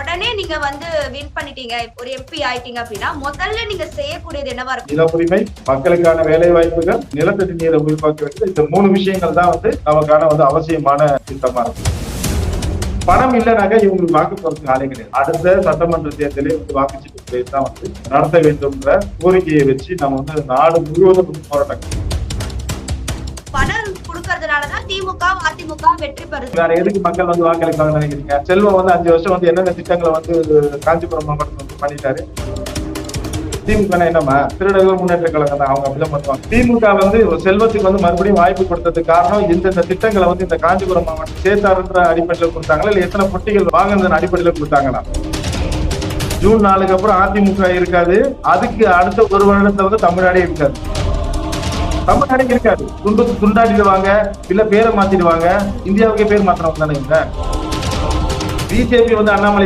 உடனே நீங்க வந்து வின் பண்ணிட்டீங்க, ஒரு எம்பி ஆயிட்டீங்க அப்படின்னா முதல்ல நீங்க செய்யக்கூடியது என்னவா இருக்கும்? நில உரிமை, மக்களுக்கான வேலை வாய்ப்புகள், நிலத்தடி நீரை உயிர்ப்பாக்க வேண்டியது, இந்த 3 விஷயங்கள் தான் வந்து நமக்கான வந்து அவசியமான திட்டமா இருக்கும். பணம் இல்லைனாக்க இவங்களுக்கு வாக்கு போறதுக்கு ஆளே கிடையாது. அடுத்த சட்டமன்ற தேர்தலே வந்து வாக்குச்சீட்டு தான் வந்து நடத்த வேண்டும்ன்ற கோரிக்கையை வச்சு நம்ம வந்து நாடு முழுவதும் போராட்டம். பணம் கொடுக்கறதுனாலதான் திமுக அதிமுக வெற்றி பெறுது. வேற எதுக்கு மக்கள் வந்து வாக்களிப்பாங்க நினைக்கிறீங்க? செல்வம் வந்து 5 வருஷம் வந்து என்னென்ன திட்டங்களை வந்து காஞ்சிபுரம் மாவட்டத்தில் வந்து பண்ணிட்டாரு. திமுக என்னமா திருநங்கை முன்னேற்ற கழகம் தான், அவங்க அப்படிதான் பண்ணுவாங்க. திமுக வந்து செல்வத்துக்கு வந்து மறுபடியும் வாய்ப்பு கொடுத்ததுக்கு காரணம் இந்த திட்டங்களை வந்து இந்த காஞ்சிபுரம் மாவட்டம் சேர்த்தாருன்ற அடிப்படையில் கொடுத்தாங்களா, இல்ல எத்தனை பொட்டிகள் வாங்கின அடிப்படையில் கொடுத்தாங்களா? ஜூன் 4க்கு அப்புறம் அதிமுக இருக்காது. அதுக்கு அடுத்த ஒரு வருடத்துல வந்து தமிழ்நாடே இருக்காது. தமிழ்நாடே இருக்காது. துண்டாடிடுவாங்க, இல்ல பேரை மாத்திடுவாங்க. இந்தியாவுக்கே பேர் மாத்தினவங்க தானே. பிஜேபி வந்து அண்ணாமலை